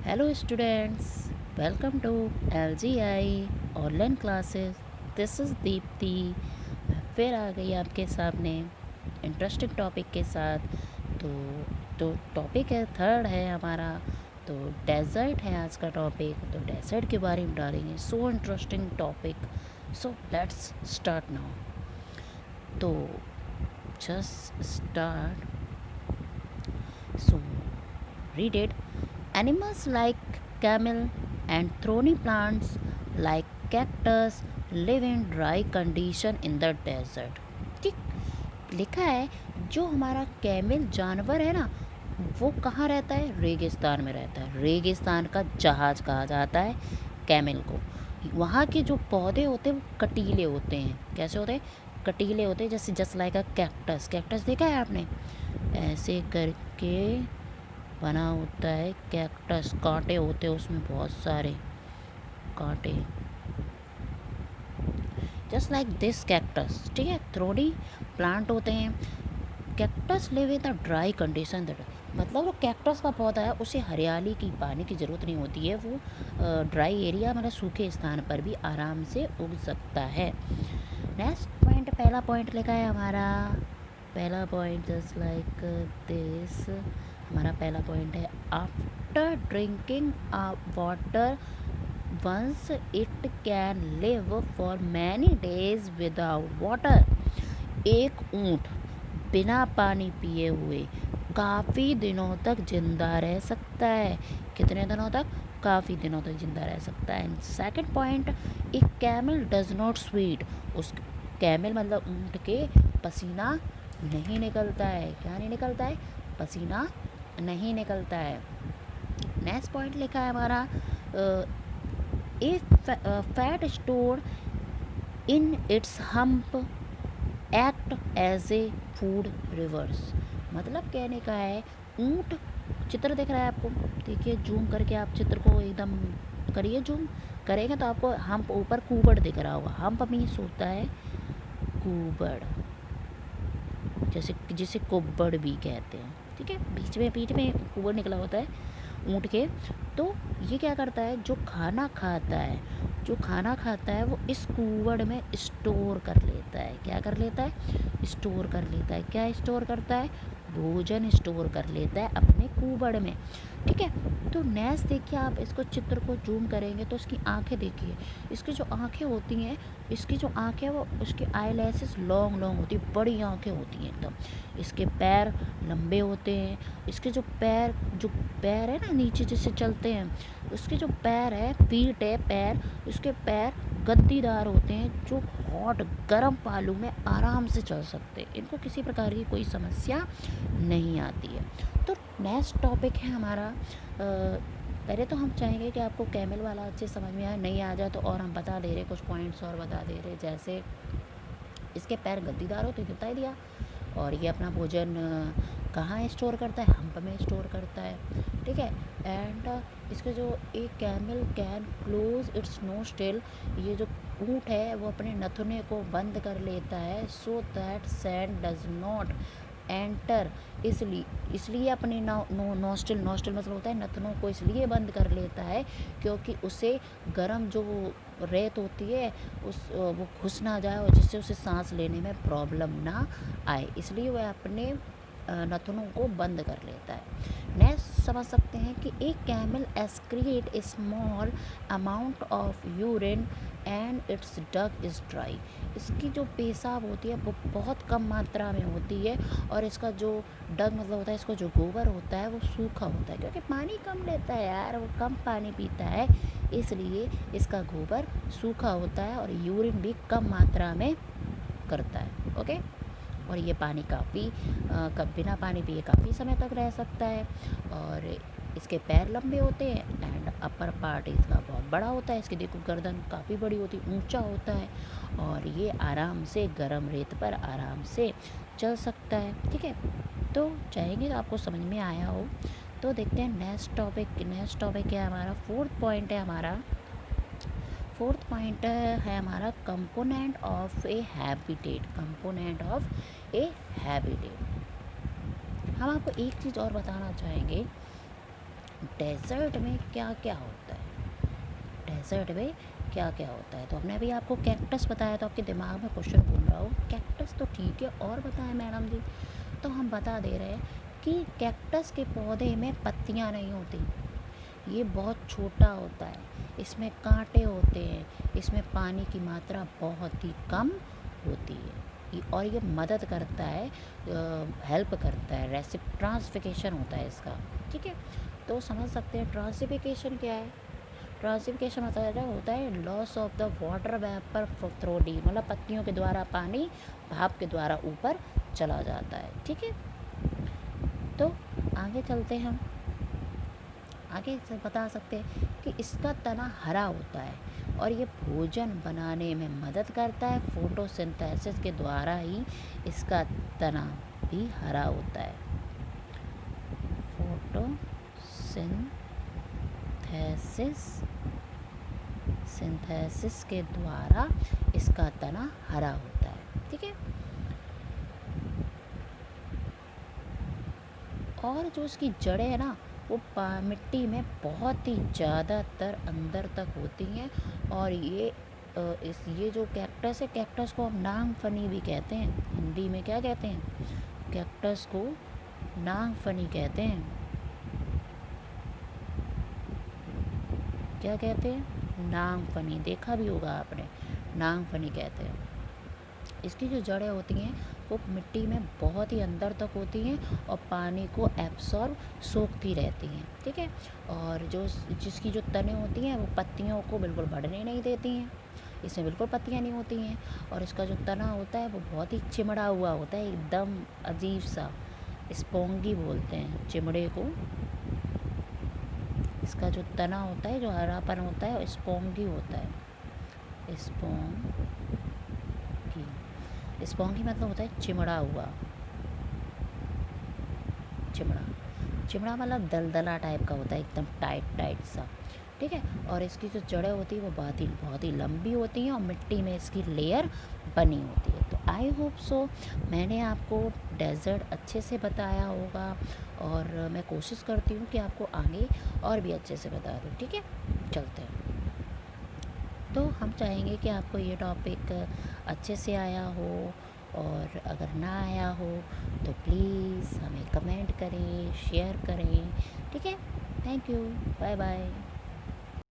Hello students, welcome to LGI online classes. This is Deepti. फिर आ गई आपके सामने इंटरेस्टिंग टॉपिक के साथ। तो टॉपिक है थर्ड है हमारा। तो डेजर्ट है आज का टॉपिक। तो डेजर्ट के बारे में डालेंगे। So interesting topic. So let's start now. तो just start. So read it. Animals like camel and thorny plants like cactus live in dry condition in the desert. ठीक लिखा है। जो हमारा कैमल जानवर है ना, वो कहाँ रहता है? रेगिस्तान में रहता है। रेगिस्तान का जहाज कहा जाता है कैमल को। वहाँ के जो पौधे होते हैं वो कटीले होते हैं। कैसे होते हैं? कटीले होते हैं। जैसे जस्ट लाइक अ कैक्टस। कैक्टस देखा है आपने? ऐसे करके बना होता है कैक्टस। कांटे होते हैं उसमें, बहुत सारे कांटे। Just like this cactus. ठीक है, थ्रोडी प्लांट होते हैं। Cactus live in the dry condition. मतलब वो कैक्टस का पौधा है, उसे हरियाली की, पानी की ज़रूरत नहीं होती है। वो ड्राई एरिया मतलब सूखे स्थान पर भी आराम से उग सकता है। नेक्स्ट पॉइंट, पहला पॉइंट लिखा है हमारा। पहला पॉइंट जस्ट लाइक दिस। हमारा पहला पॉइंट है after drinking water once it can live for many days without water. एक ऊँट बिना पानी पिए हुए काफ़ी दिनों तक जिंदा रह सकता है। कितने दिनों तक? काफ़ी दिनों तक जिंदा रह सकता है। सेकंड पॉइंट, एक कैमल डज नॉट स्वीट। उस कैमल मतलब ऊँट के पसीना नहीं निकलता है। क्या नहीं निकलता है? पसीना नहीं निकलता है। नेक्स्ट पॉइंट लिखा है हमारा if fat store in its hump act as a food reserve. मतलब कहने का है, ऊँट, चित्र दिख रहा है आपको? देखिए, जूम करके आप चित्र को एकदम करिए। जूम करेंगे तो आपको हम्प ऊपर कुबड़ दिख रहा होगा। हम्प मीन्स होता है कुबड़, जैसे जिसे कुब्बड़ भी कहते हैं। ठीक है, बीच में पीठ में कुबड़ निकला होता है ऊँट के। तो ये क्या करता है, जो खाना खाता है, जो खाना खाता है वो इस कुबड़ में स्टोर कर लेता है। क्या कर लेता है? स्टोर कर लेता है। क्या स्टोर करता है? भोजन स्टोर कर लेता है अपने कुबड़ में। ठीक है, तो नेक्स्ट देखिए, आप इसको चित्र को जूम करेंगे तो इसकी आंखें देखिए। इसकी जो आंखें होती हैं, इसकी जो आंखें वो उसकी आई लैसेस लॉन्ग लॉन्ग होती है, बड़ी आंखें होती हैं एकदम। इसके पैर लंबे होते हैं। इसके जो पैर है ना, नीचे जैसे चलते हैं, उसके जो पैर है, फीट है, पैर, उसके पैर गद्दीदार होते हैं, जो हॉट गर्म पालू में आराम से चल सकते हैं। इनको किसी प्रकार की कोई समस्या नहीं आती है। तो नेक्स्ट टॉपिक है हमारा। पहले तो हम चाहेंगे कि आपको कैमल वाला अच्छे समझ में आए। नहीं आ जाए तो और हम बता दे रहे, कुछ पॉइंट्स और बता दे रहे। जैसे इसके पैर गद्दीदार होते, बता ही दिया। और ये अपना भोजन कहाँ स्टोर करता है? हम्प में स्टोर करता है। ठीक है, एंड इसके जो एक camel can close it's nostril. ये जो ऊँट है वो अपने नथुने को बंद कर लेता है, so that sand does not enter. इसलिए अपने नोस्ट्रिल मतलब होता है नथनों को, इसलिए बंद कर लेता है क्योंकि उसे गर्म जो रेत होती है वो घुस ना जाए और जिससे उसे सांस लेने में प्रॉब्लम ना आए, इसलिए वह अपने नथनों को बंद कर लेता है। नेक्स्ट समझ सकते हैं कि एक camel excrete small amount of urine and its dung is dry. इसकी जो पेशाब होती है वो बहुत कम मात्रा में होती है, और इसका जो डग मतलब होता है, इसको जो गोबर होता है वो सूखा होता है, क्योंकि पानी कम लेता है यार, वो कम पानी पीता है, इसलिए इसका गोबर सूखा होता है और यूरिन भी कम मात्रा में करता है। ओके, और ये पानी काफ़ी बिना पानी पिए काफ़ी समय तक रह सकता है। और इसके पैर लंबे होते हैं एंड अपर पार्ट इसका बहुत बड़ा होता है। इसकी देखो गर्दन काफ़ी बड़ी होती है, ऊंचा होता है, और ये आराम से गर्म रेत पर आराम से चल सकता है। ठीक है, तो चाहेंगे तो आपको समझ में आया हो। तो देखते हैं नेक्स्ट टॉपिक। नेक्स्ट टॉपिक है हमारा, फोर्थ पॉइंट है हमारा। फोर्थ पॉइंट है हमारा component of A habitat. Component of A habitat. हम आपको एक चीज़ और बताना चाहेंगे डेजर्ट में क्या क्या होता है, डेजर्ट में क्या क्या होता है। तो हमने अभी आपको कैक्टस बताया, तो आपके दिमाग में क्वेश्चन घूम रहा हो कैक्टस तो ठीक है, और बताएं मैडम जी। तो हम बता दे रहे हैं कि कैक्टस के पौधे में पत्तियां नहीं होती, ये बहुत छोटा होता है, इसमें कांटे होते हैं, इसमें पानी की मात्रा बहुत ही कम होती है, और ये मदद करता है, हेल्प करता है, ट्रांसफिकेशन होता है इसका। ठीक है, तो समझ सकते हैं ट्रांसफिकेशन क्या है। ट्रांसफिकेशन होता है loss of the water vapour through D, मतलब पत्तियों के द्वारा पानी भाप के द्वारा ऊपर चला जाता है। ठीक है, तो आगे चलते हैं, हम आगे से बता सकते हैं कि इसका तना हरा होता है और ये भोजन बनाने में मदद करता है, फोटोसिंथेसिस के द्वारा ही इसका तना भी हरा होता है। सिंथेसिस के द्वारा इसका तना हरा होता है। ठीक है, और जो इसकी जड़ें है ना, वो मिट्टी में बहुत ही ज़्यादातर अंदर तक होती हैं, और ये जो कैक्टस है, कैक्टस को हम नागफनी भी कहते हैं, हिंदी में क्या कहते हैं, कैक्टस को नागफनी कहते हैं। क्या कहते हैं, नागफनी, देखा भी होगा आपने, नागफनी कहते हैं। इसकी जो जड़ें होती हैं वो मिट्टी में बहुत ही अंदर तक होती हैं और पानी को एब्सॉर्ब सोखती रहती हैं। ठीक है, और जिसकी जो तने होती हैं वो पत्तियों को बिल्कुल बढ़ने नहीं देती हैं, इसमें बिल्कुल पत्तियाँ नहीं होती हैं, और इसका जो तना होता है वो बहुत ही चिमड़ा हुआ होता है, एकदम अजीब सा, स्पोंगी बोलते हैं चिमड़े को। इसका जो तना होता है, जो हरापन होता है, स्पोंगी होता है, स्पोंगी मतलब होता है चिमड़ा हुआ, चिमड़ा मतलब दलदला टाइप का होता है, एकदम टाइट सा। ठीक है, और इसकी जो जड़ें होती है वो बहुत ही लंबी होती हैं और मिट्टी में इसकी लेयर बनी होती है। तो आई होप सो मैंने आपको डेजर्ट अच्छे से बताया होगा, और मैं कोशिश करती हूँ कि आपको आगे और भी अच्छे से बता दूँ। ठीक है, चलते हैं। तो हम चाहेंगे कि आपको ये टॉपिक अच्छे से आया हो, और अगर ना आया हो तो प्लीज़ हमें कमेंट करें, शेयर करें। ठीक है, थैंक यू, बाय बाय।